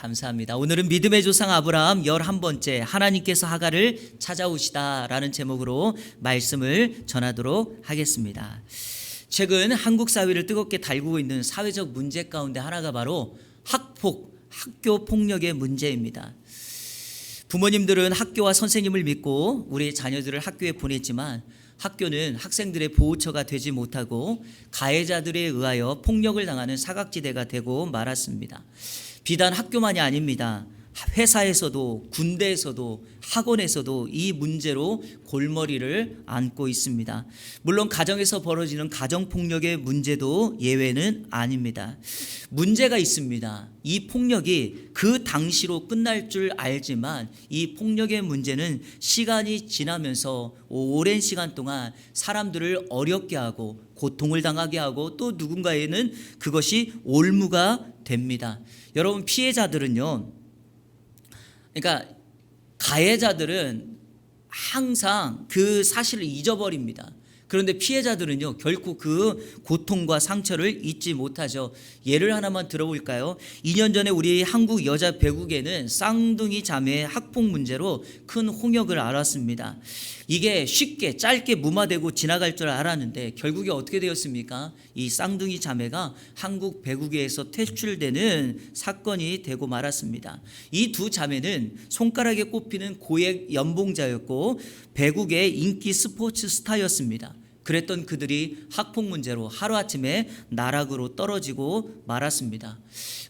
감사합니다. 오늘은 믿음의 조상 아브라함 11번째 하나님께서 하갈을 찾아오시다라는 제목으로 말씀을 전하도록 하겠습니다. 최근 한국 사회를 뜨겁게 달구고 있는 사회적 문제 가운데 하나가 바로 학교 폭력의 문제입니다. 부모님들은 학교와 선생님을 믿고 우리 자녀들을 학교에 보냈지만 학교는 학생들의 보호처가 되지 못하고 가해자들에 의하여 폭력을 당하는 사각지대가 되고 말았습니다. 비단 학교만이 아닙니다. 회사에서도 군대에서도 학원에서도 이 문제로 골머리를 앓고 있습니다. 물론 가정에서 벌어지는 가정폭력의 문제도 예외는 아닙니다. 문제가 있습니다. 이 폭력이 그 당시로 끝날 줄 알지만 이 폭력의 문제는 시간이 지나면서 오랜 시간 동안 사람들을 어렵게 하고 고통을 당하게 하고 또 누군가에는 그것이 올무가 됩니다. 여러분, 피해자들은요, 그러니까 가해자들은 항상 그 사실을 잊어버립니다. 그런데 피해자들은요, 결코 그 고통과 상처를 잊지 못하죠. 예를 하나만 들어볼까요? 2년 전에 우리 한국 여자 배구계는 쌍둥이 자매의 학폭 문제로 큰 홍역을 앓았습니다. 이게 쉽게 짧게 무마되고 지나갈 줄 알았는데 결국에 어떻게 되었습니까? 이 쌍둥이 자매가 한국 배구계에서 퇴출되는 사건이 되고 말았습니다. 이 두 자매는 손가락에 꼽히는 고액 연봉자였고 배구계의 인기 스포츠 스타였습니다. 그랬던 그들이 학폭 문제로 하루아침에 나락으로 떨어지고 말았습니다.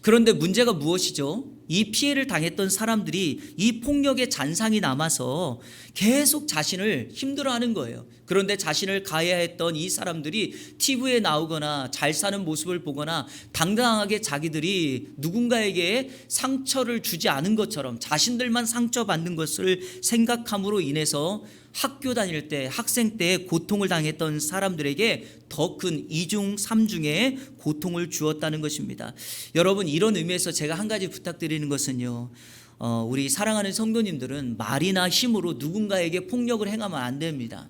그런데 문제가 무엇이죠? 이 피해를 당했던 사람들이 이 폭력의 잔상이 남아서 계속 자신을 힘들어하는 거예요. 그런데 자신을 가해했던 이 사람들이 TV에 나오거나 잘 사는 모습을 보거나 당당하게 자기들이 누군가에게 상처를 주지 않은 것처럼 자신들만 상처받는 것을 생각함으로 인해서 학교 다닐 때 학생 때 고통을 당했던 사람들에게 더 큰 이중 삼중의 고통을 주었다는 것입니다. 여러분, 이런 의미에서 제가 한 가지 부탁드리는 것은요, 우리 사랑하는 성도님들은 말이나 힘으로 누군가에게 폭력을 행하면 안 됩니다.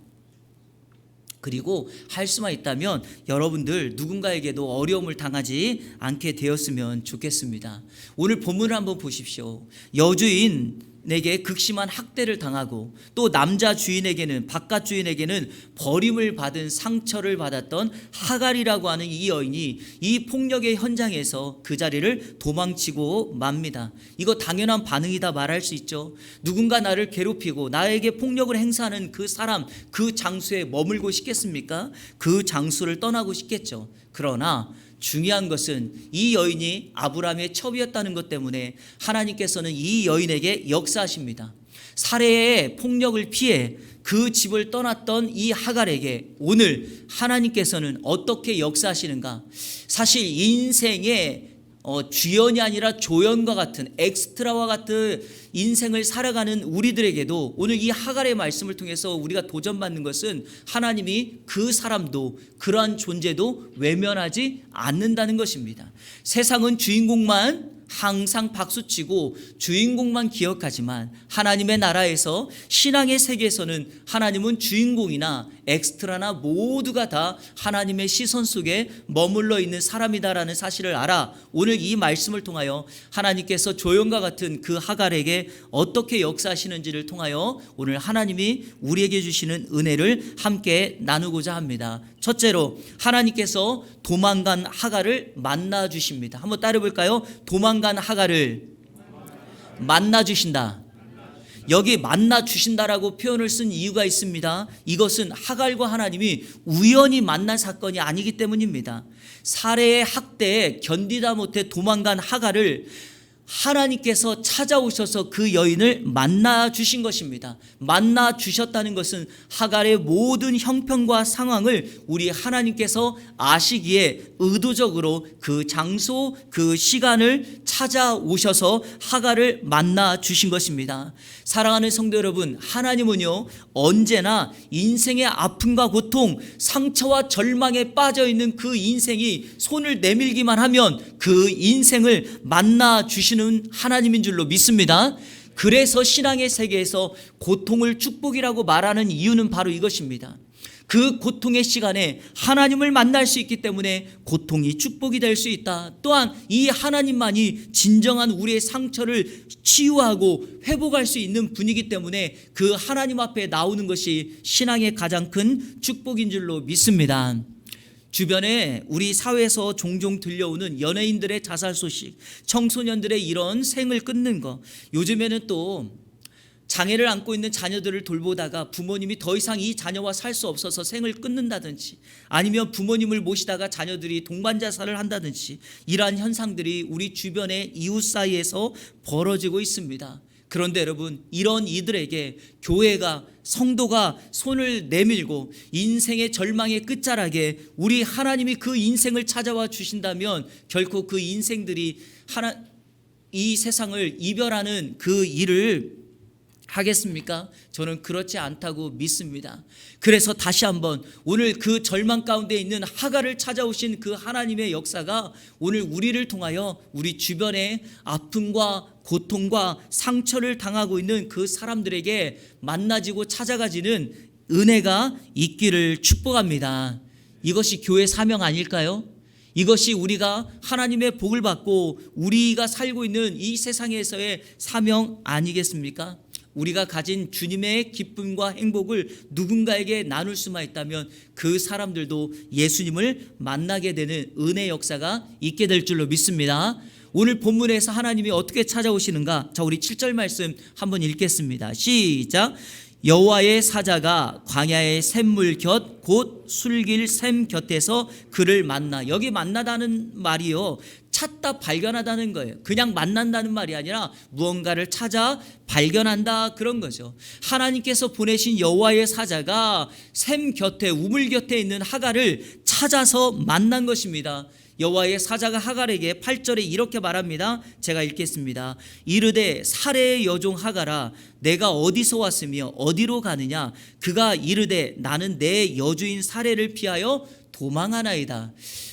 그리고 할 수만 있다면 여러분들 누군가에게도 어려움을 당하지 않게 되었으면 좋겠습니다. 오늘 본문을 한번 보십시오. 여주인에게 극심한 학대를 당하고 또 남자 주인에게는 바깥 주인에게는 버림을 받은 상처를 받았던 하갈이라고 하는 이 여인이 이 폭력의 현장에서 그 자리를 도망치고 맙니다. 이거 당연한 반응이다 말할 수 있죠. 누군가 나를 괴롭히고 나에게 폭력을 행사하는 그 사람, 그 장소에 머물고 싶겠습니까? 그 장소를 떠나고 싶겠죠. 그러나 중요한 것은 이 여인이 아브라함의 첩이었다는 것 때문에 하나님께서는 이 여인에게 역사하십니다. 살해의 폭력을 피해 그 집을 떠났던 이 하갈에게 오늘 하나님께서는 어떻게 역사하시는가? 사실 인생의 주연이 아니라 조연과 같은 엑스트라와 같은 인생을 살아가는 우리들에게도 오늘 이 하갈의 말씀을 통해서 우리가 도전받는 것은 하나님이 그 사람도 그러한 존재도 외면하지 않는다는 것입니다. 세상은 주인공만 항상 박수치고 주인공만 기억하지만 하나님의 나라에서 신앙의 세계에서는 하나님은 주인공이나 엑스트라나 모두가 다 하나님의 시선 속에 머물러 있는 사람이다라는 사실을 알아 오늘 이 말씀을 통하여 하나님께서 조연과 같은 그 하갈에게 어떻게 역사하시는지를 통하여 오늘 하나님이 우리에게 주시는 은혜를 함께 나누고자 합니다. 첫째로 하나님께서 도망간 하갈을 만나 주십니다. 한번 따라 볼까요? 도망간 하갈을 만나 주신다. 여기 만나 주신다라고 표현을 쓴 이유가 있습니다. 이것은 하갈과 하나님이 우연히 만난 사건이 아니기 때문입니다. 살해의 학대에 견디다 못해 도망간 하갈을 하나님께서 찾아오셔서 그 여인을 만나 주신 것입니다. 만나 주셨다는 것은 하갈의 모든 형편과 상황을 우리 하나님께서 아시기에 의도적으로 그 장소, 그 시간을 찾아오셔서 하갈을 만나 주신 것입니다. 사랑하는 성도 여러분, 하나님은요 언제나 인생의 아픔과 고통, 상처와 절망에 빠져있는 그 인생이 손을 내밀기만 하면 그 인생을 만나 주시는 하나님인 줄로 믿습니다. 그래서 신앙의 세계에서 고통을 축복이라고 말하는 이유는 바로 이것입니다. 그 고통의 시간에 하나님을 만날 수 있기 때문에 고통이 축복이 될 수 있다. 또한 이 하나님만이 진정한 우리의 상처를 치유하고 회복할 수 있는 분이기 때문에 그 하나님 앞에 나오는 것이 신앙의 가장 큰 축복인 줄로 믿습니다. 주변에 우리 사회에서 종종 들려오는 연예인들의 자살 소식, 청소년들의 이런 생을 끊는 거, 요즘에는 또 장애를 안고 있는 자녀들을 돌보다가 부모님이 더 이상 이 자녀와 살 수 없어서 생을 끊는다든지, 아니면 부모님을 모시다가 자녀들이 동반 자살을 한다든지, 이러한 현상들이 우리 주변의 이웃 사이에서 벌어지고 있습니다. 그런데 여러분, 이런 이들에게 교회가, 성도가 손을 내밀고 인생의 절망의 끝자락에 우리 하나님이 그 인생을 찾아와 주신다면 결코 그 인생들이 이 세상을 이별하는 그 일을 하겠습니까? 저는 그렇지 않다고 믿습니다. 그래서 다시 한번 오늘 그 절망 가운데 있는 하갈을 찾아오신 그 하나님의 역사가 오늘 우리를 통하여 우리 주변의 아픔과 고통과 상처를 당하고 있는 그 사람들에게 만나지고 찾아가지는 은혜가 있기를 축복합니다. 이것이 교회 사명 아닐까요? 이것이 우리가 하나님의 복을 받고 우리가 살고 있는 이 세상에서의 사명 아니겠습니까? 우리가 가진 주님의 기쁨과 행복을 누군가에게 나눌 수만 있다면 그 사람들도 예수님을 만나게 되는 은혜 역사가 있게 될 줄로 믿습니다. 오늘 본문에서 하나님이 어떻게 찾아오시는가? 자, 우리 7절 말씀 한번 읽겠습니다. 시작. 여호와의 사자가 광야의 샘물 곁 곧 술길 샘 곁에서 그를 만나. 여기 만나다는 말이요, 찾다 발견하다는 거예요. 그냥 만난다는 말이 아니라 무언가를 찾아 발견한다, 그런 거죠. 하나님께서 보내신 여호와의 사자가 샘 곁에, 우물 곁에 있는 하갈을 찾아서 만난 것입니다. 여호와의 사자가 하갈에게 8절에 이렇게 말합니다. 제가 읽겠습니다. 이르되 사레의 여종 하갈아, 내가 어디서 왔으며 어디로 가느냐? 그가 이르되 나는 내 여주인 사레를 피하여 도망하나이다.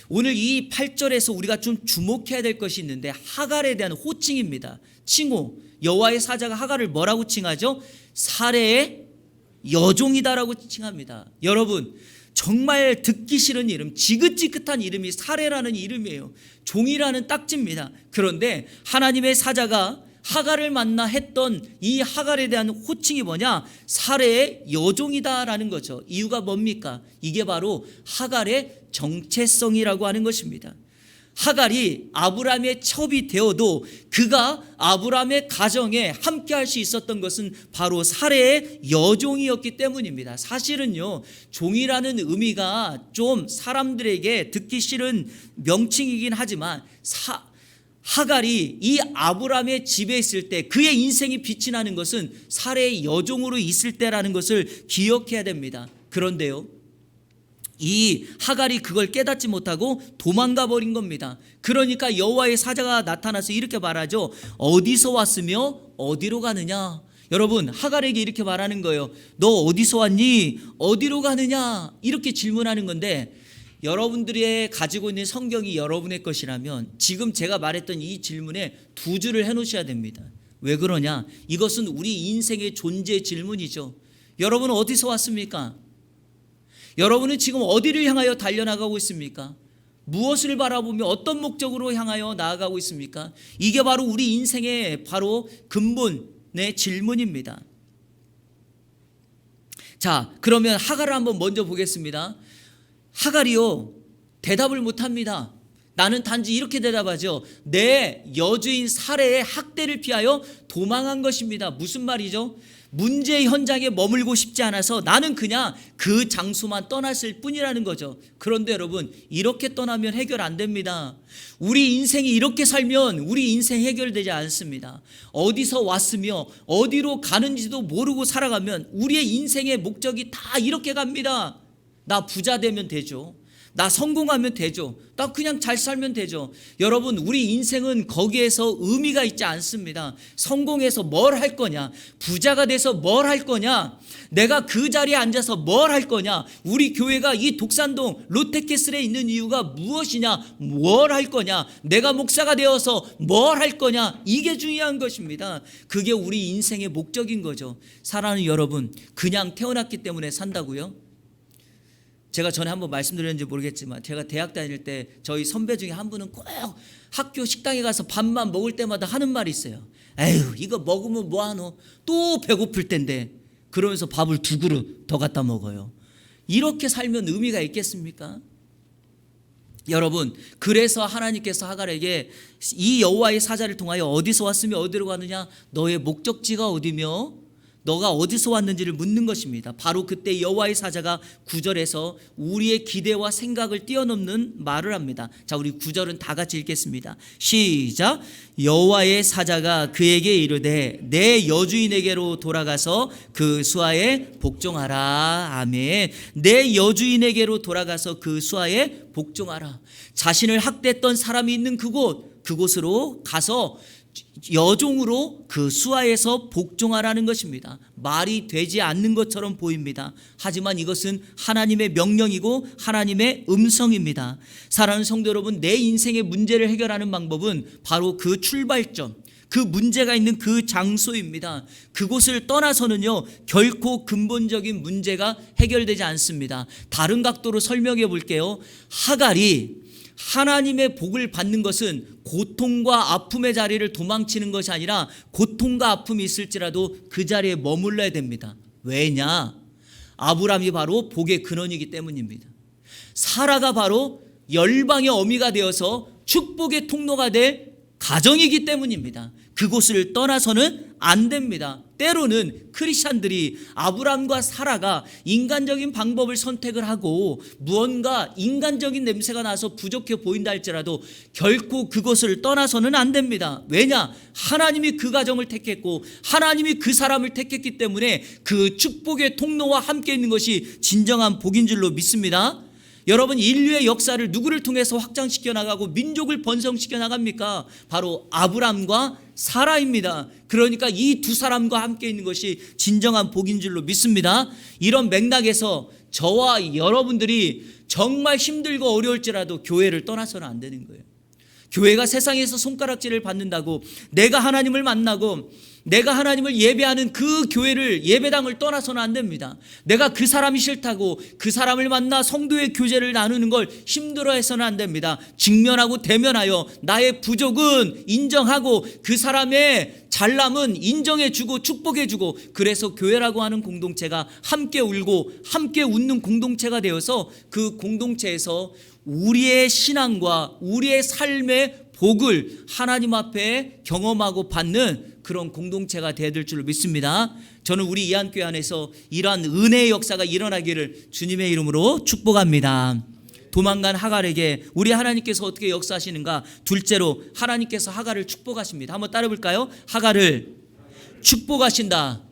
오늘 이 8절에서 우리가 좀 주목해야 될 것이 있는데, 하갈에 대한 호칭입니다. 칭호. 여호와의 사자가 하갈을 뭐라고 칭하죠? 사레의 여종이다라고 칭합니다. 여러분, 정말 듣기 싫은 이름, 지긋지긋한 이름이 사레라는 이름이에요. 종이라는 딱지입니다. 그런데 하나님의 사자가 하갈을 만나 했던 이 하갈에 대한 호칭이 뭐냐? 사레의 여종이다라는 거죠. 이유가 뭡니까? 이게 바로 하갈의 정체성이라고 하는 것입니다. 하갈이 아브라함의 첩이 되어도 그가 아브라함의 가정에 함께 할 수 있었던 것은 바로 사레의 여종이었기 때문입니다. 사실은요, 종이라는 의미가 좀 사람들에게 듣기 싫은 명칭이긴 하지만 하갈이 이 아브라함의 집에 있을 때 그의 인생이 빛이 나는 것은 사레의 여종으로 있을 때라는 것을 기억해야 됩니다. 그런데요, 이 하갈이 그걸 깨닫지 못하고 도망가 버린 겁니다. 그러니까 여호와의 사자가 나타나서 이렇게 말하죠. 어디서 왔으며 어디로 가느냐? 여러분, 하갈에게 이렇게 말하는 거예요. 너 어디서 왔니? 어디로 가느냐? 이렇게 질문하는 건데, 여러분들이 가지고 있는 성경이 여러분의 것이라면 지금 제가 말했던 이 질문에 두 줄을 해놓으셔야 됩니다. 왜 그러냐? 이것은 우리 인생의 존재 질문이죠. 여러분은 어디서 왔습니까? 여러분은 지금 어디를 향하여 달려나가고 있습니까? 무엇을 바라보며 어떤 목적으로 향하여 나아가고 있습니까? 이게 바로 우리 인생의 바로 근본의 질문입니다. 자, 그러면 하갈을 한번 먼저 보겠습니다. 하갈이요, 대답을 못합니다. 나는 단지 이렇게 대답하죠. 내 여주인 사레의 학대를 피하여 도망한 것입니다. 무슨 말이죠? 문제 현장에 머물고 싶지 않아서 나는 그냥 그 장소만 떠났을 뿐이라는 거죠. 그런데 여러분, 이렇게 떠나면 해결 안 됩니다. 우리 인생이 이렇게 살면 우리 인생 해결되지 않습니다. 어디서 왔으며 어디로 가는지도 모르고 살아가면 우리의 인생의 목적이 다 이렇게 갑니다. 나 부자 되면 되죠. 나 성공하면 되죠. 나 그냥 잘 살면 되죠. 여러분, 우리 인생은 거기에서 의미가 있지 않습니다. 성공해서 뭘 할 거냐? 부자가 돼서 뭘 할 거냐? 내가 그 자리에 앉아서 뭘 할 거냐? 우리 교회가 이 독산동 롯데캐슬에 있는 이유가 무엇이냐? 뭘 할 거냐? 내가 목사가 되어서 뭘 할 거냐? 이게 중요한 것입니다. 그게 우리 인생의 목적인 거죠. 사랑하는 여러분, 그냥 태어났기 때문에 산다고요? 제가 전에 한번 말씀드렸는지 모르겠지만 제가 대학 다닐 때 저희 선배 중에 한 분은 꼭 학교 식당에 가서 밥만 먹을 때마다 하는 말이 있어요. 에휴, 이거 먹으면 뭐하노? 또 배고플 텐데. 그러면서 밥을 2그릇 더 갖다 먹어요. 이렇게 살면 의미가 있겠습니까? 여러분, 그래서 하나님께서 하갈에게 이 여호와의 사자를 통하여 어디서 왔으며 어디로 가느냐, 너의 목적지가 어디며 너가 어디서 왔는지를 묻는 것입니다. 바로 그때 여호와의 사자가 9절에서 우리의 기대와 생각을 뛰어넘는 말을 합니다. 자, 우리 9절은 다 같이 읽겠습니다. 시작. 여호와의 사자가 그에게 이르되 내 여주인에게로 돌아가서 그 수하에 복종하라. 아멘. 내 여주인에게로 돌아가서 그 수하에 복종하라. 자신을 학대했던 사람이 있는 그곳으로 가서 여종으로 그 수하에서 복종하라는 것입니다. 말이 되지 않는 것처럼 보입니다. 하지만 이것은 하나님의 명령이고 하나님의 음성입니다. 사랑하는 성도 여러분, 내 인생의 문제를 해결하는 방법은 바로 그 출발점, 그 문제가 있는 그 장소입니다. 그곳을 떠나서는요, 결코 근본적인 문제가 해결되지 않습니다. 다른 각도로 설명해 볼게요. 하갈이 하나님의 복을 받는 것은 고통과 아픔의 자리를 도망치는 것이 아니라 고통과 아픔이 있을지라도 그 자리에 머물러야 됩니다. 왜냐? 아브라함이 바로 복의 근원이기 때문입니다. 사라가 바로 열방의 어미가 되어서 축복의 통로가 될 가정이기 때문입니다. 그곳을 떠나서는 안 됩니다. 때로는 크리스찬들이 아브람과 사라가 인간적인 방법을 선택을 하고 무언가 인간적인 냄새가 나서 부족해 보인다 할지라도 결코 그것을 떠나서는 안 됩니다. 왜냐? 하나님이 그 가정을 택했고 하나님이 그 사람을 택했기 때문에 그 축복의 통로와 함께 있는 것이 진정한 복인 줄로 믿습니다. 여러분, 인류의 역사를 누구를 통해서 확장시켜 나가고 민족을 번성시켜 나갑니까? 바로 아브람과 사라입니다. 그러니까 이 두 사람과 함께 있는 것이 진정한 복인 줄로 믿습니다. 이런 맥락에서 저와 여러분들이 정말 힘들고 어려울지라도 교회를 떠나서는 안 되는 거예요. 교회가 세상에서 손가락질을 받는다고 내가 하나님을 만나고 내가 하나님을 예배하는 그 교회를 예배당을 떠나서는 안 됩니다. 내가 그 사람이 싫다고 그 사람을 만나 성도의 교제를 나누는 걸 힘들어해서는 안 됩니다. 직면하고 대면하여 나의 부족은 인정하고 그 사람의 잘남은 인정해주고 축복해주고, 그래서 교회라고 하는 공동체가 함께 울고 함께 웃는 공동체가 되어서 그 공동체에서 우리의 신앙과 우리의 삶의 복을 하나님 앞에 경험하고 받는 그런 공동체가 되어야 될 줄로 믿습니다. 저는 우리 이한교회 안에서 이러한 은혜의 역사가 일어나기를 주님의 이름으로 축복합니다. 도망간 하갈에게 우리 하나님께서 어떻게 역사하시는가? 둘째로 하나님께서 하갈을 축복하십니다. 한번 따라 볼까요? 하갈을 축복하신다.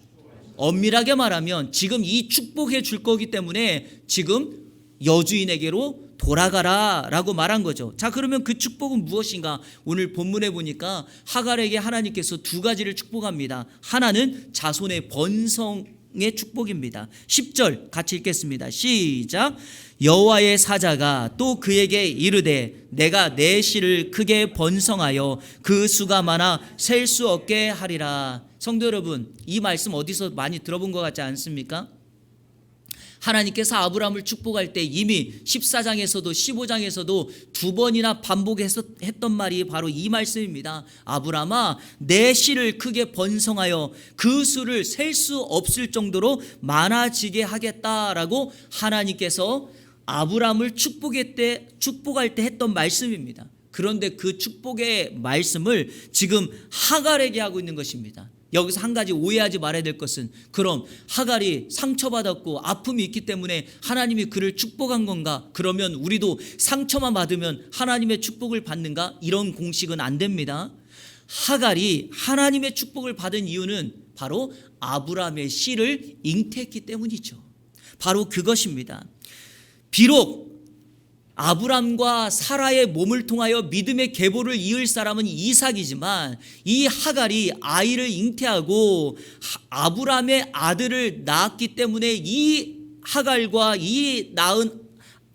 엄밀하게 말하면 지금 이 축복해 줄 거기 때문에 지금 여주인에게로 돌아가라 라고 말한 거죠. 자, 그러면 그 축복은 무엇인가? 오늘 본문에 보니까 하갈에게 하나님께서 2가지를 축복합니다. 하나는 자손의 번성의 축복입니다. 10절 같이 읽겠습니다. 시작. 여호와의 사자가 또 그에게 이르되 내가 내 씨를 크게 번성하여 그 수가 많아 셀 수 없게 하리라. 성도 여러분, 이 말씀 어디서 많이 들어본 것 같지 않습니까? 하나님께서 아브라함을 축복할 때 이미 14장에서도 15장에서도 2번이나 반복해서 했던 말이 바로 이 말씀입니다. 아브라함아, 내 씨를 크게 번성하여 그 수를 셀 수 없을 정도로 많아지게 하겠다라고 하나님께서 아브라함을 축복할 때 했던 말씀입니다. 그런데 그 축복의 말씀을 지금 하갈에게 하고 있는 것입니다. 여기서 한 가지 오해하지 말아야 될 것은, 그럼 하갈이 상처받았고 아픔이 있기 때문에 하나님이 그를 축복한 건가? 그러면 우리도 상처만 받으면 하나님의 축복을 받는가? 이런 공식은 안 됩니다. 하갈이 하나님의 축복을 받은 이유는 바로 아브라함의 씨를 잉태했기 때문이죠. 바로 그것입니다. 비록 아브람과 사라의 몸을 통하여 믿음의 계보를 이을 사람은 이삭이지만 이 하갈이 아이를 잉태하고 아브람의 아들을 낳았기 때문에 이 하갈과 이 낳은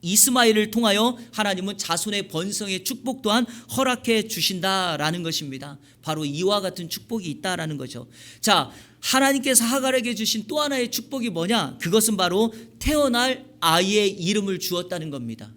이스마엘을 통하여 하나님은 자손의 번성의 축복 또한 허락해 주신다라는 것입니다. 바로 이와 같은 축복이 있다라는 거죠. 자, 하나님께서 하갈에게 주신 또 하나의 축복이 뭐냐? 그것은 바로 태어날 아이의 이름을 주었다는 겁니다.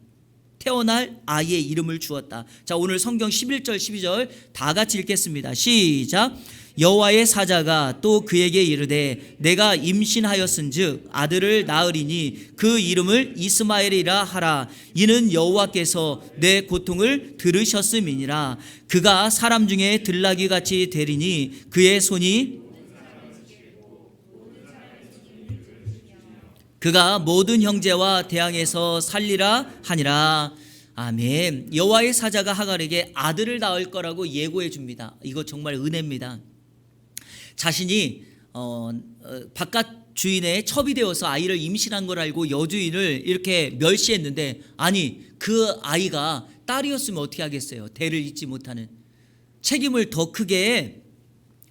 태어날 아이의 이름을 주었다. 자, 오늘 성경 11절 12절 다 같이 읽겠습니다. 시작. 여호와의 사자가 또 그에게 이르되 내가 임신하였은즉 아들을 낳으리니 그 이름을 이스마엘이라 하라. 이는 여호와께서 내 고통을 들으셨음이니라. 그가 사람 중에 들나귀같이 되리니 그의 손이 그가 모든 형제와 대항해서 살리라 하니라. 아멘. 여호와의 사자가 하갈에게 아들을 낳을 거라고 예고해 줍니다. 이거 정말 은혜입니다. 자신이 바깥 주인의 첩이 되어서 아이를 임신한 걸 알고 여주인을 이렇게 멸시했는데, 아니 그 아이가 딸이었으면 어떻게 하겠어요? 대를 잇지 못하는 책임을 더 크게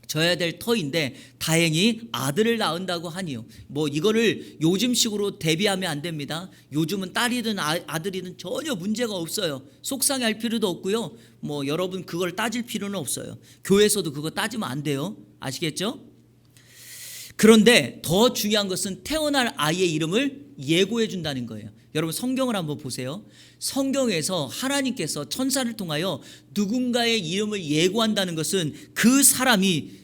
져야 될 터인데 다행히 아들을 낳는다고 하니요. 뭐 이거를 요즘식으로 대비하면 안 됩니다. 요즘은 딸이든 아들이든 전혀 문제가 없어요. 속상해할 필요도 없고요. 뭐 여러분 그걸 따질 필요는 없어요. 교회에서도 그거 따지면 안 돼요. 아시겠죠? 그런데 더 중요한 것은 태어날 아이의 이름을 예고해 준다는 거예요. 여러분 성경을 한번 보세요. 성경에서 하나님께서 천사를 통하여 누군가의 이름을 예고한다는 것은 그 사람이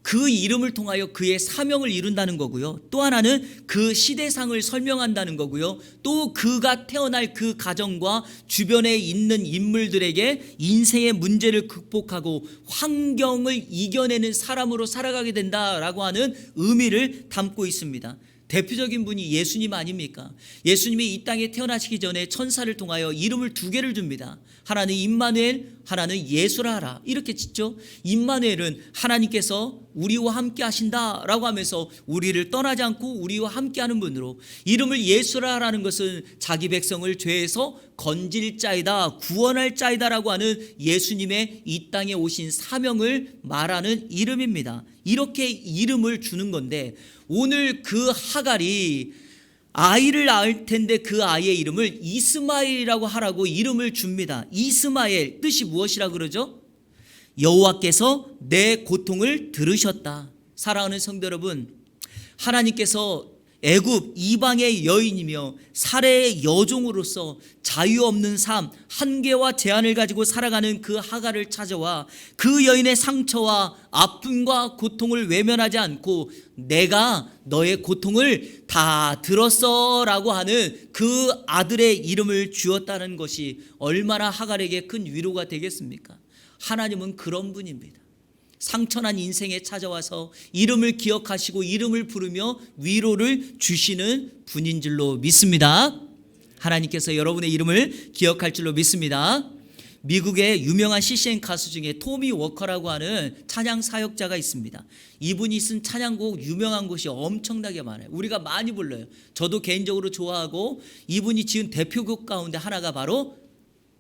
그 이름을 통하여 그의 사명을 이룬다는 거고요. 또 하나는 그 시대상을 설명한다는 거고요. 또 그가 태어날 그 가정과 주변에 있는 인물들에게 인생의 문제를 극복하고 환경을 이겨내는 사람으로 살아가게 된다라고 하는 의미를 담고 있습니다. 대표적인 분이 예수님 아닙니까? 예수님이 이 땅에 태어나시기 전에 천사를 통하여 이름을 두 개를 줍니다. 하나는 임마누엘, 하나는 예수라라. 이렇게 짓죠. 임마누엘은 하나님께서 우리와 함께 하신다라고 하면서 우리를 떠나지 않고 우리와 함께 하는 분으로, 이름을 예수라라는 것은 자기 백성을 죄에서 건질 자이다, 구원할 자이다라고 하는 예수님의 이 땅에 오신 사명을 말하는 이름입니다. 이렇게 이름을 주는 건데, 오늘 그 하갈이 아이를 낳을 텐데 그 아이의 이름을 이스마엘이라고 하라고 이름을 줍니다. 이스마엘 뜻이 무엇이라 그러죠? 여호와께서 내 고통을 들으셨다. 사랑하는 성도 여러분, 하나님께서 애굽 이방의 여인이며 사례의 여종으로서 자유 없는 삶, 한계와 제한을 가지고 살아가는 그 하갈을 찾아와 그 여인의 상처와 아픔과 고통을 외면하지 않고 내가 너의 고통을 다 들었어 라고 하는 그 아들의 이름을 주었다는 것이 얼마나 하갈에게 큰 위로가 되겠습니까? 하나님은 그런 분입니다. 상처난 인생에 찾아와서 이름을 기억하시고 이름을 부르며 위로를 주시는 분인 줄로 믿습니다. 하나님께서 여러분의 이름을 기억할 줄로 믿습니다. 미국의 유명한 CCM 가수 중에 토미 워커라고 하는 찬양 사역자가 있습니다. 이분이 쓴 찬양곡 유명한 곳이 엄청나게 많아요. 우리가 많이 불러요. 저도 개인적으로 좋아하고, 이분이 지은 대표곡 가운데 하나가 바로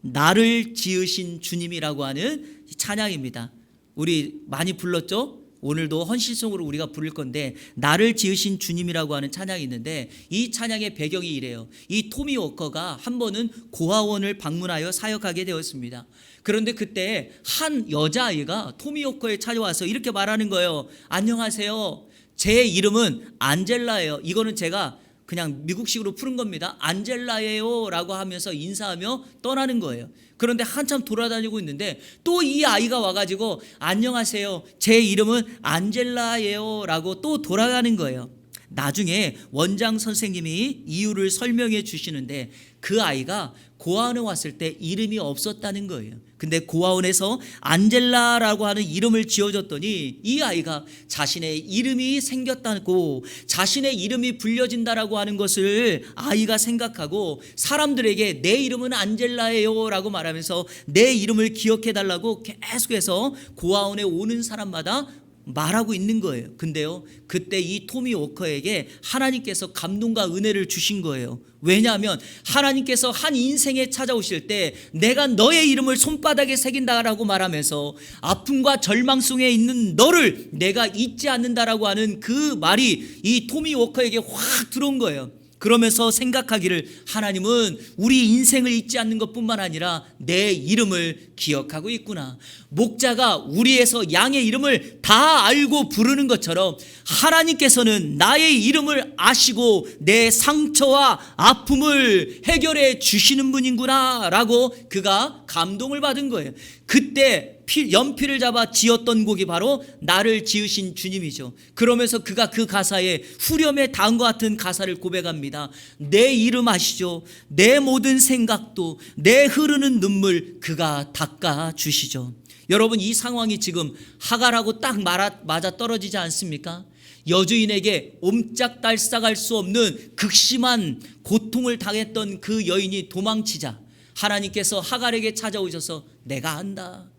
나를 지으신 주님이라고 하는 찬양입니다. 우리 많이 불렀죠? 오늘도 헌신송으로 우리가 부를 건데, 나를 지으신 주님이라고 하는 찬양이 있는데, 이 찬양의 배경이 이래요. 이 토미 워커가 한 번은 고아원을 방문하여 사역하게 되었습니다. 그런데 그때 한 여자아이가 토미 워커에 찾아와서 이렇게 말하는 거예요. 안녕하세요, 제 이름은 안젤라예요. 이거는 제가 그냥 미국식으로 푸는 겁니다. 안젤라예요 라고 하면서 인사하며 떠나는 거예요. 그런데 한참 돌아다니고 있는데 또 이 아이가 와가지고 안녕하세요, 제 이름은 안젤라예요 라고 또 돌아가는 거예요. 나중에 원장 선생님이 이유를 설명해 주시는데, 그 아이가 고아원에 왔을 때 이름이 없었다는 거예요. 근데 고아원에서 안젤라라고 하는 이름을 지어줬더니 이 아이가 자신의 이름이 생겼다고, 자신의 이름이 불려진다라고 하는 것을 아이가 생각하고 사람들에게 내 이름은 안젤라예요 라고 말하면서 내 이름을 기억해 달라고 계속해서 고아원에 오는 사람마다 말하고 있는 거예요. 근데요, 그때 이 토미 워커에게 하나님께서 감동과 은혜를 주신 거예요. 왜냐하면 하나님께서 한 인생에 찾아오실 때 내가 너의 이름을 손바닥에 새긴다라고 말하면서 아픔과 절망 속에 있는 너를 내가 잊지 않는다라고 하는 그 말이 이 토미 워커에게 확 들어온 거예요. 그러면서 생각하기를 하나님은 우리 인생을 잊지 않는 것뿐만 아니라 내 이름을 기억하고 있구나. 목자가 우리에서 양의 이름을 다 알고 부르는 것처럼 하나님께서는 나의 이름을 아시고 내 상처와 아픔을 해결해 주시는 분이구나 라고 그가 감동을 받은 거예요. 그때 연필을 잡아 지었던 곡이 바로 나를 지으신 주님이죠. 그러면서 그가 그 가사에 후렴에 다음과 같은 가사를 고백합니다. 내 이름 아시죠? 내 모든 생각도 내 흐르는 눈물 그가 닦아 주시죠. 여러분, 이 상황이 지금 하갈하고 딱 맞아 떨어지지 않습니까? 여주인에게 옴짝달싹할 수 없는 극심한 고통을 당했던 그 여인이 도망치자 하나님께서 하갈에게 찾아오셔서 내가 안다.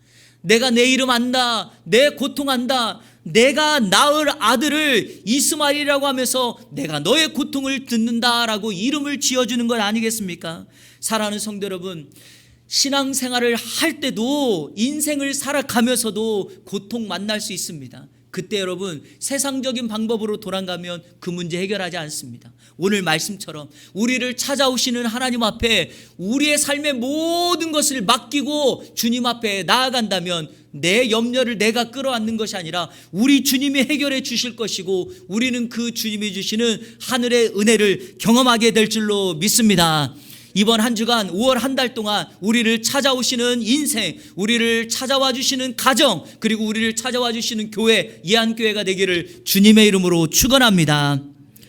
내가 내 이름 안다. 내 고통 안다. 내가 낳을 아들을 이스마엘이라고 하면서 내가 너의 고통을 듣는다라고 이름을 지어주는 것 아니겠습니까? 사랑하는 성도 여러분, 신앙생활을 할 때도 인생을 살아가면서도 고통 만날 수 있습니다. 그때 여러분, 세상적인 방법으로 돌아가면 그 문제 해결하지 않습니다. 오늘 말씀처럼 우리를 찾아오시는 하나님 앞에 우리의 삶의 모든 것을 맡기고 주님 앞에 나아간다면 내 염려를 내가 끌어안는 것이 아니라 우리 주님이 해결해 주실 것이고 우리는 그 주님이 주시는 하늘의 은혜를 경험하게 될 줄로 믿습니다. 이번 한 주간 5월 한 달 동안 우리를 찾아오시는 인생, 우리를 찾아와 주시는 가정, 그리고 우리를 찾아와 주시는 교회, 예한교회가 되기를 주님의 이름으로 축원합니다.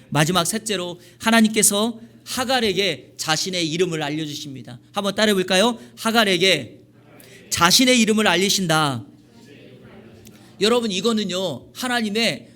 마지막 셋째로 하나님께서 하갈에게 자신의 이름을 알려주십니다. 한번 따라해 볼까요? 하갈에게 자신의 이름을 알리신다. 여러분, 이거는요 하나님의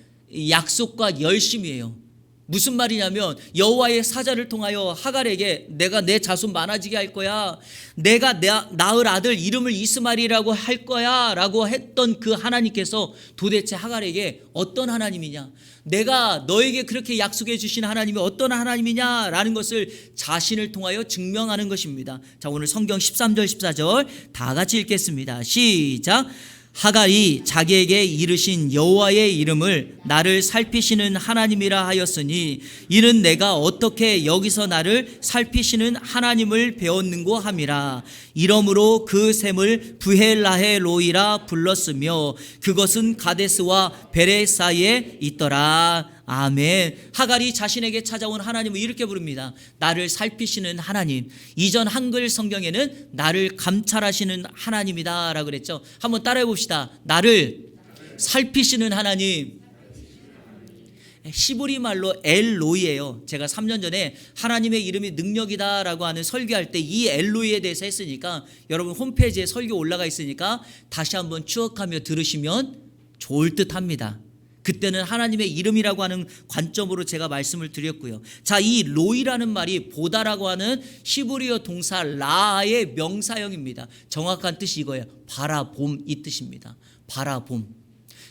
약속과 열심이에요. 무슨 말이냐면 여호와의 사자를 통하여 하갈에게 내가 내 자손 많아지게 할 거야, 내가 낳을 아들 이름을 이스마엘이라고 할 거야 라고 했던 그 하나님께서 도대체 하갈에게 어떤 하나님이냐, 내가 너에게 그렇게 약속해 주신 하나님이 어떤 하나님이냐 라는 것을 자신을 통하여 증명하는 것입니다. 자, 오늘 성경 13절 14절 다 같이 읽겠습니다. 시작. 하갈이 자기에게 이르신 여호와의 이름을 나를 살피시는 하나님이라 하였으니 이는 내가 어떻게 여기서 나를 살피시는 하나님을 배웠는고 함이라. 이러므로 그 샘을 브헬라헤 로이라 불렀으며 그것은 가데스와 베레 사이에 있더라. 아멘. 하갈이 자신에게 찾아온 하나님을 이렇게 부릅니다. 나를 살피시는 하나님. 이전 한글 성경에는 나를 감찰하시는 하나님이다 라고 그랬죠. 한번 따라해 봅시다. 나를 살피시는 하나님. 시브리 말로 엘로이예요. 제가 3년 전에 하나님의 이름이 능력이다 라고 하는 설교할 때 이 엘로이에 대해서 했으니까 여러분 홈페이지에 설교 올라가 있으니까 다시 한번 추억하며 들으시면 좋을 듯 합니다. 그때는 하나님의 이름이라고 하는 관점으로 제가 말씀을 드렸고요. 자, 이 로이라는 말이 보다라고 하는 히브리어 동사 라의 명사형입니다. 정확한 뜻이 이거예요. 바라봄, 이 뜻입니다. 바라봄.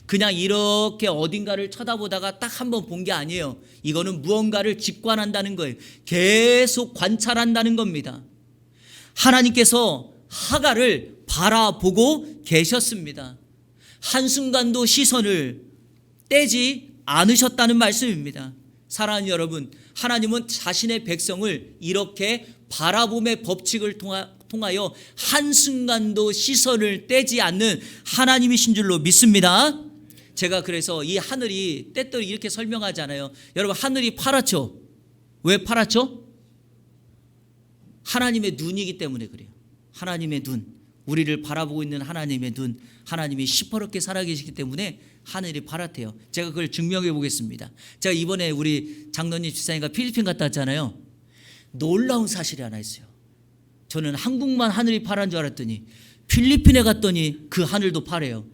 그냥 이렇게 어딘가를 쳐다보다가 딱 한 번 본 게 아니에요. 이거는 무언가를 직관한다는 거예요. 계속 관찰한다는 겁니다. 하나님께서 하갈을 바라보고 계셨습니다. 한순간도 시선을 떼지 않으셨다는 말씀입니다. 사랑하는 여러분, 하나님은 자신의 백성을 이렇게 바라봄의 법칙을 통하여 한순간도 시선을 떼지 않는 하나님이신 줄로 믿습니다. 제가 그래서 이 하늘이 때때로 이렇게 설명하잖아요. 여러분, 하늘이 파랗죠? 왜 파랗죠? 하나님의 눈이기 때문에 그래요. 하나님의 눈, 우리를 바라보고 있는 하나님의 눈, 하나님이 시퍼렇게 살아계시기 때문에 하늘이 파랗대요. 제가 그걸 증명해 보겠습니다. 제가 이번에 우리 장로님 집사님과 필리핀 갔다 왔잖아요. 놀라운 사실이 하나 있어요. 저는 한국만 하늘이 파란 줄 알았더니 필리핀에 갔더니 그 하늘도 파래요.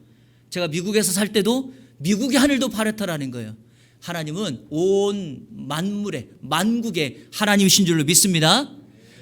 제가 미국에서 살 때도 미국의 하늘도 파랗다라는 거예요. 하나님은 온 만물의 만국의 하나님이신 줄로 믿습니다.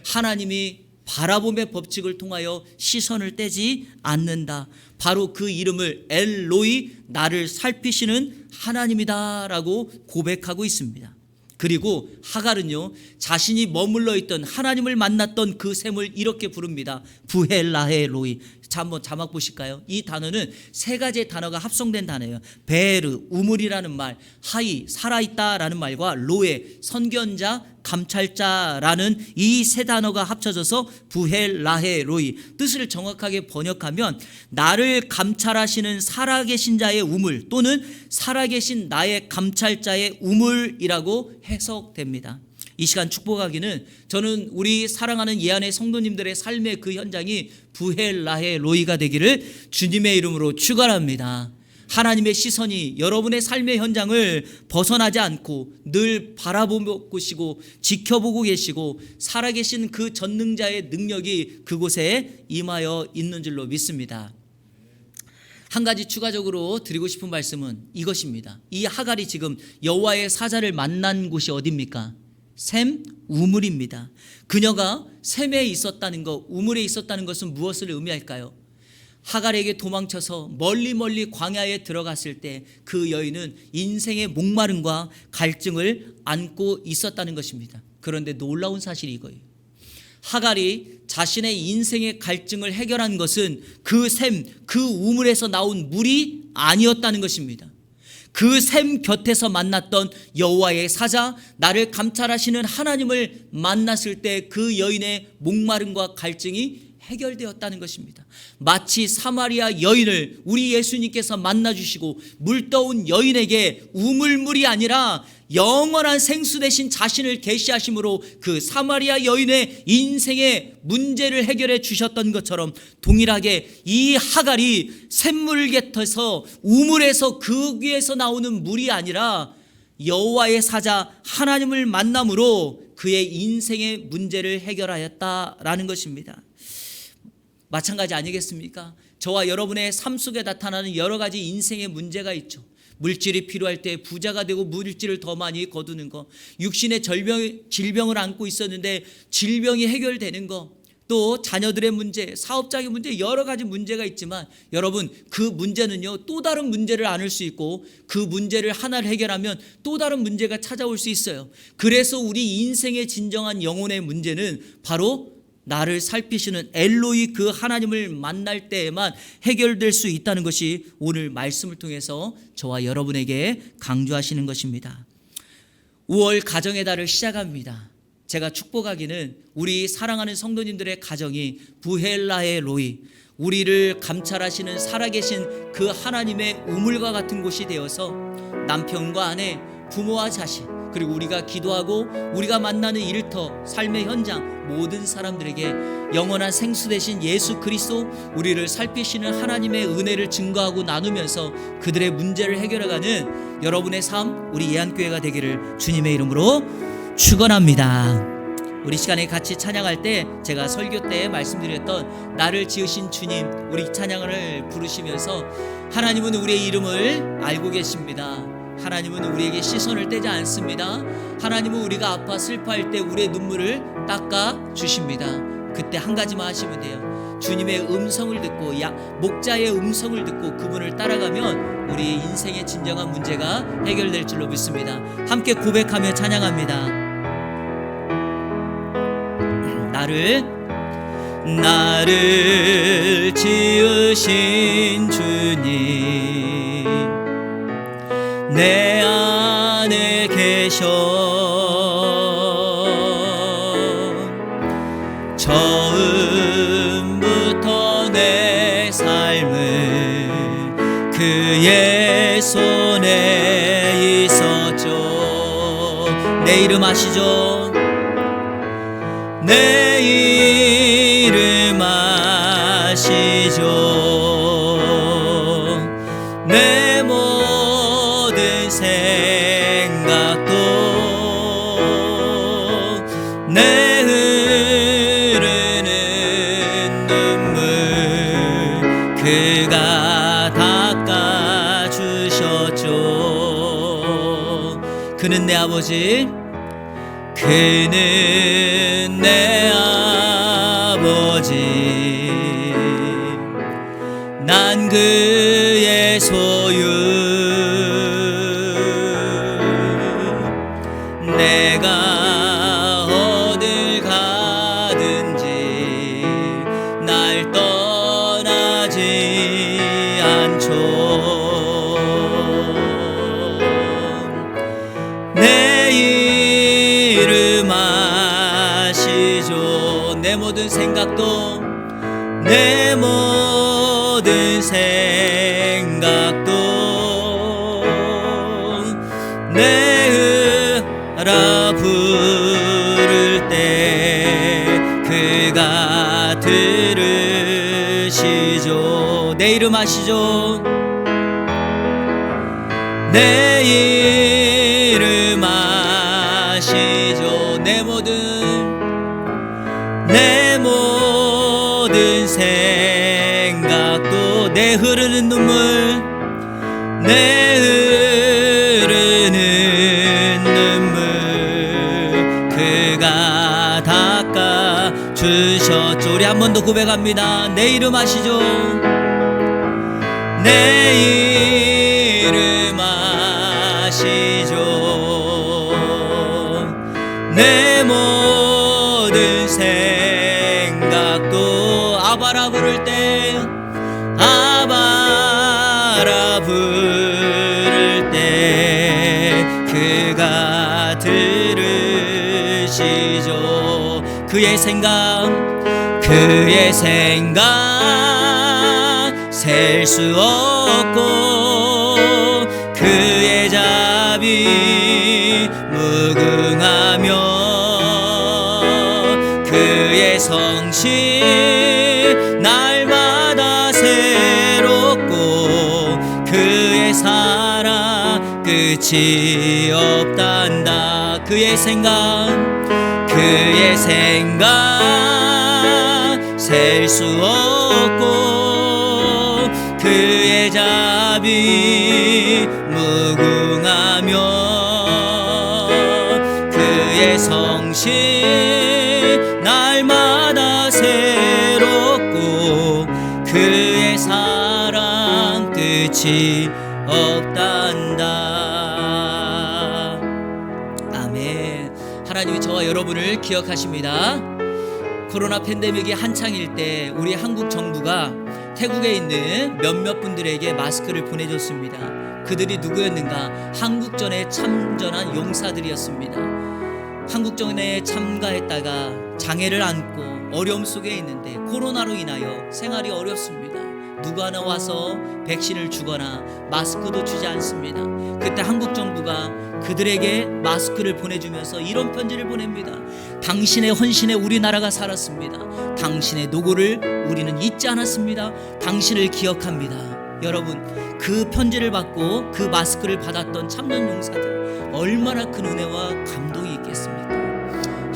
하나님이 바라봄의 법칙을 통하여 시선을 떼지 않는다. 바로 그 이름을 엘로이, 나를 살피시는 하나님이다 라고 고백하고 있습니다. 그리고 하갈은요, 자신이 머물러 있던 하나님을 만났던 그 샘을 이렇게 부릅니다. 브헬라헤 로이, 자, 한번 자막 보실까요? 이 단어는 세 가지의 단어가 합성된 단어예요. 베르, 우물이라는 말, 하이, 살아있다라는 말과 로에, 선견자, 감찰자라는 이 세 단어가 합쳐져서 부헬, 라헤, 로이. 뜻을 정확하게 번역하면 나를 감찰하시는 살아계신 자의 우물 또는 살아계신 나의 감찰자의 우물이라고 해석됩니다. 이 시간 축복하기는 저는 우리 사랑하는 예안의 성도님들의 삶의 그 현장이 부헬, 라헤, 로이가 되기를 주님의 이름으로 축원합니다. 하나님의 시선이 여러분의 삶의 현장을 벗어나지 않고 늘 바라보고 계시고 지켜보고 계시고 살아계신 그 전능자의 능력이 그곳에 임하여 있는 줄로 믿습니다. 한 가지 추가적으로 드리고 싶은 말씀은 이것입니다. 이 하갈이 지금 여호와의 사자를 만난 곳이 어디입니까? 샘, 우물입니다. 그녀가 샘에 있었다는 것, 우물에 있었다는 것은 무엇을 의미할까요? 하갈에게 도망쳐서 멀리 광야에 들어갔을 때 그 여인은 인생의 목마름과 갈증을 안고 있었다는 것입니다. 그런데 놀라운 사실이 이거예요. 하갈이 자신의 인생의 갈증을 해결한 것은 그 샘, 그 우물에서 나온 물이 아니었다는 것입니다. 그 샘 곁에서 만났던 여호와의 사자, 나를 감찰하시는 하나님을 만났을 때 그 여인의 목마름과 갈증이 해결되었다는 것입니다. 마치 사마리아 여인을 우리 예수님께서 만나주시고 물떠온 여인에게 우물물이 아니라 영원한 생수 대신 자신을 계시하심으로 그 사마리아 여인의 인생의 문제를 해결해 주셨던 것처럼 동일하게 이 하갈이 샘물 곁에서 우물에서 그 위에서 나오는 물이 아니라 여호와의 사자 하나님을 만남으로 그의 인생의 문제를 해결하였다라는 것입니다. 마찬가지 아니겠습니까? 저와 여러분의 삶 속에 나타나는 여러 가지 인생의 문제가 있죠. 물질이 필요할 때 부자가 되고 물질을 더 많이 거두는 거, 육신의 질병을 안고 있었는데 질병이 해결되는 거, 또 자녀들의 문제, 사업장의 문제, 여러 가지 문제가 있지만 여러분 그 문제는요 또 다른 문제를 안을 수 있고 그 문제를 하나를 해결하면 또 다른 문제가 찾아올 수 있어요. 그래서 우리 인생의 진정한 영혼의 문제는 바로 나를 살피시는 엘로이 그 하나님을 만날 때에만 해결될 수 있다는 것이 오늘 말씀을 통해서 저와 여러분에게 강조하시는 것입니다. 5월 가정의 달을 시작합니다. 제가 축복하기는 우리 사랑하는 성도님들의 가정이 부헬라의 로이, 우리를 감찰하시는 살아계신 그 하나님의 우물과 같은 곳이 되어서 남편과 아내, 부모와 자식, 그리고 우리가 기도하고 우리가 만나는 일터, 삶의 현장 모든 사람들에게 영원한 생수 되신 예수 그리스도, 우리를 살피시는 하나님의 은혜를 증거하고 나누면서 그들의 문제를 해결해가는 여러분의 삶, 우리 예안교회가 되기를 주님의 이름으로 축원합니다. 우리 시간에 같이 찬양할 때 제가 설교 때 말씀드렸던 나를 지으신 주님, 우리 찬양을 부르시면서 하나님은 우리의 이름을 알고 계십니다. 하나님은 우리에게 시선을 떼지 않습니다. 하나님은 우리가 아파 슬퍼할 때 우리의 눈물을 닦아 주십니다. 그때 한 가지만 하시면 돼요. 주님의 음성을 듣고 목자의 음성을 듣고 그분을 따라가면 우리의 인생의 진정한 문제가 해결될 줄로 믿습니다. 함께 고백하며 찬양합니다. 나를 지으신 주님, 내 안에 계셔 처음부터 내 삶을 그의 손에 있었죠. 내 이름 아시죠? 내 이름 아시죠? 내 모든 생각도 내 흐르는 눈물 그가 닦아주셨죠. 그는 내 아버지, 그는 내 아버지, 난 그의 소유, 내가 어딜 가든지 날 떠나 모든 생각도 내 모든 생각도 내 으라 부를 때 그가 들으시죠. 내 이름 아시죠? 내 이름 아시죠? 내 모든 생각도 내 흐르는 눈물 내 흐르는 눈물 그가 닦아 주셨죠. 우리 한 번 더 고백합니다. 내 이름 아시죠? 내 이름 아시죠? 내 모든 생각도 아바라 부를 때 아바라 부를 때 그가 들으시죠. 그의 생각 셀 수 없고 그의 자비 무궁하며 그의 성실 날마다 새롭고 그의 사랑 끝이 없단다. 그의 생각 셀 수 없고 그의 자비 무궁하며 그의 성실 날마다 새롭고 그의 사랑 끝이 없단다. 아멘. 하나님이 저와 여러분을 기억하십니다. 코로나 팬데믹이 한창일 때 우리 한국 정부가 태국에 있는 몇몇 분들에게 마스크를 보내줬습니다. 그들이 누구였는가? 한국전에 참전한 용사들이었습니다. 한국전에 참가했다가 장애를 안고 어려움 속에 있는데 코로나로 인하여 생활이 어렵습니다. 누구 하나 와서 백신을 주거나 마스크도 주지 않습니다. 그때 한국 정부가 그들에게 마스크를 보내주면서 이런 편지를 보냅니다. 당신의 헌신에 우리나라가 살았습니다. 당신의 노고를 우리는 잊지 않았습니다. 당신을 기억합니다. 여러분, 그 편지를 받고 그 마스크를 받았던 참전 용사들 얼마나 큰 은혜와 감동이 있겠습니까?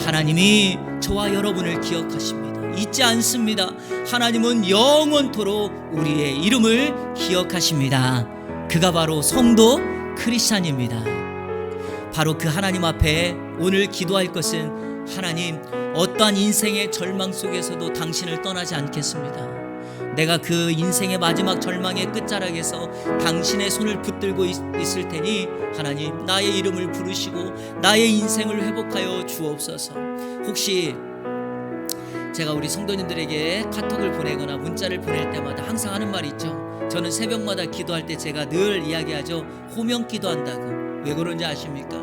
하나님이 저와 여러분을 기억하십니다. 잊지 않습니다. 하나님은 영원토록 우리의 이름을 기억하십니다. 그가 바로 성도 크리스찬입니다. 바로 그 하나님 앞에 오늘 기도할 것은 하나님, 어떠한 인생의 절망 속에서도 당신을 떠나지 않겠습니다. 내가 그 인생의 마지막 절망의 끝자락에서 당신의 손을 붙들고 있을 테니 하나님, 나의 이름을 부르시고 나의 인생을 회복하여 주옵소서. 혹시 제가 우리 성도님들에게 카톡을 보내거나 문자를 보낼 때마다 항상 하는 말이 있죠. 저는 새벽마다 기도할 때 제가 늘 이야기하죠. 호명 기도한다고. 왜 그런지 아십니까?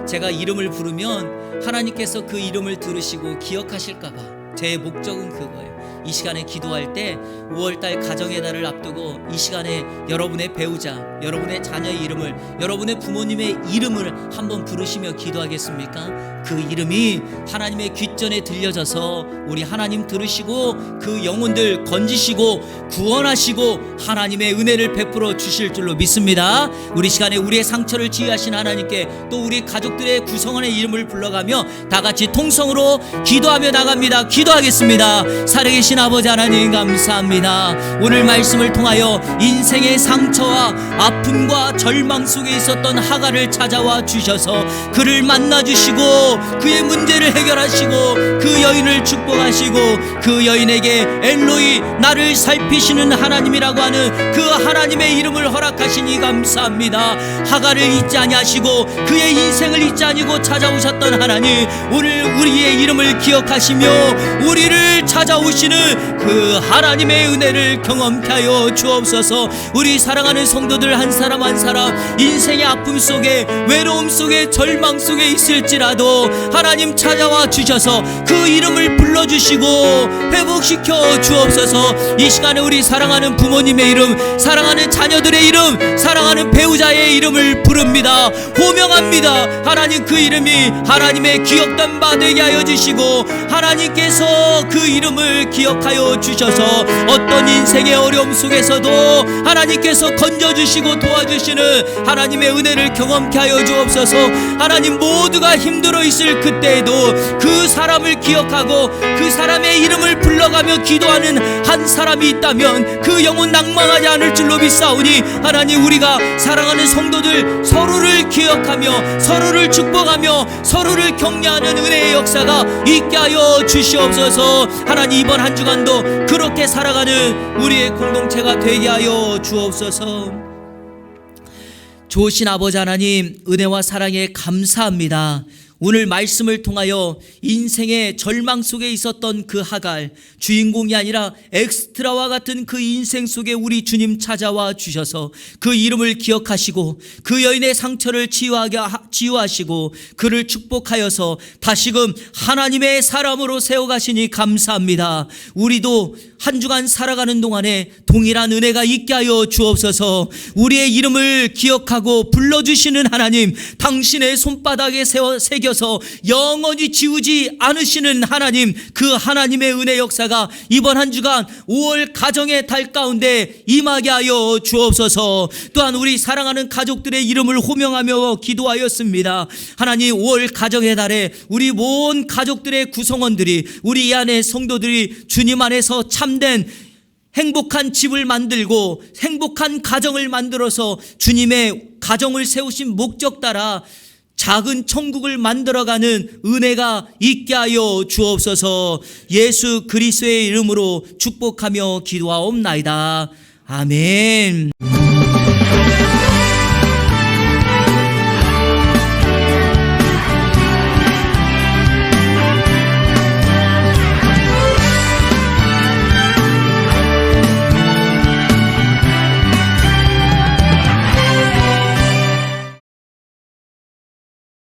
제가 이름을 부르면 하나님께서 그 이름을 들으시고 기억하실까봐. 제 목적은 그거예요. 이 시간에 기도할 때 5월달 가정의 달을 앞두고 이 시간에 여러분의 배우자, 여러분의 자녀의 이름을, 여러분의 부모님의 이름을 한번 부르시며 기도하겠습니까? 그 이름이 하나님의 귓전에 들려져서 우리 하나님 들으시고 그 영혼들 건지시고 구원하시고 하나님의 은혜를 베풀어 주실 줄로 믿습니다. 우리 시간에 우리의 상처를 치유하신 하나님께 또 우리 가족들의 구성원의 이름을 불러가며 다 같이 통성으로 기도하며 나갑니다. 기도하겠습니다. 살아계신 아버지 하나님 감사합니다. 오늘 말씀을 통하여 인생의 상처와 아픔과 절망 속에 있었던 하가를 찾아와 주셔서 그를 만나주시고 그의 문제를 해결하시고 그 여인을 축복하시고 그 여인에게 엘로이 나를 살피시는 하나님이라고 하는 그 하나님의 이름을 허락하시니 감사합니다. 하가를 잊지 아니하시고 그의 인생을 잊지 아니고 찾아오셨던 하나님, 오늘 우리의 이름을 기억하시며 우리를 찾아오시는 그 하나님의 은혜를 경험케 하여 주옵소서. 우리 사랑하는 성도들 한 사람 한 사람 인생의 아픔 속에, 외로움 속에, 절망 속에 있을지라도 하나님 찾아와 주셔서 그 이름을 불러주시고 회복시켜 주옵소서. 이 시간에 우리 사랑하는 부모님의 이름, 사랑하는 자녀들의 이름, 사랑하는 배우자의 이름을 부릅니다. 호명합니다. 하나님 그 이름이 하나님의 기억된 바 되게 하여 주시고, 하나님께서 그 이름을 기억하여 주셔서 어떤 인생의 어려움 속에서도 하나님께서 건져주시고 도와주시는 하나님의 은혜를 경험케 하여 주옵소서. 하나님 모두가 힘들어 있을 그때에도 그 사람을 기억하고 그 사람의 이름을 불러가며 기도하는 한 사람이 있다면 그 영혼 낭망하지 않을 줄로 믿사오니, 하나님 우리가 사랑하는 성도들 서로를 기억하며 서로를 축복하며 서로를 격려하는 은혜의 역사가 있게 하여 주시옵소서. 하나님 이번 한 주간도 그렇게 살아가는 우리의 공동체가 되게 하여 주옵소서. 좋으신 아버지 하나님, 은혜와 사랑에 감사합니다. 오늘 말씀을 통하여 인생의 절망 속에 있었던 그 하갈, 주인공이 아니라 엑스트라와 같은 그 인생 속에 우리 주님 찾아와 주셔서 그 이름을 기억하시고 그 여인의 상처를 치유하시고 그를 축복하여서 다시금 하나님의 사람으로 세워가시니 감사합니다. 우리도 한 주간 살아가는 동안에 동일한 은혜가 있게 하여 주옵소서. 우리의 이름을 기억하고 불러주시는 하나님, 당신의 손바닥에 새겨서 영원히 지우지 않으시는 하나님, 그 하나님의 은혜 역사가 이번 한 주간 5월 가정의 달 가운데 임하게 하여 주옵소서. 또한 우리 사랑하는 가족들의 이름을 호명하며 기도하였습니다. 하나님 5월 가정의 달에 우리 모든 가족들의 구성원들이, 우리 이 안에 성도들이 주님 안에서 참된 행복한 집을 만들고 행복한 가정을 만들어서 주님의 가정을 세우신 목적 따라 작은 천국을 만들어가는 은혜가 있게 하여 주옵소서. 예수 그리스도의 이름으로 축복하며 기도하옵나이다. 아멘.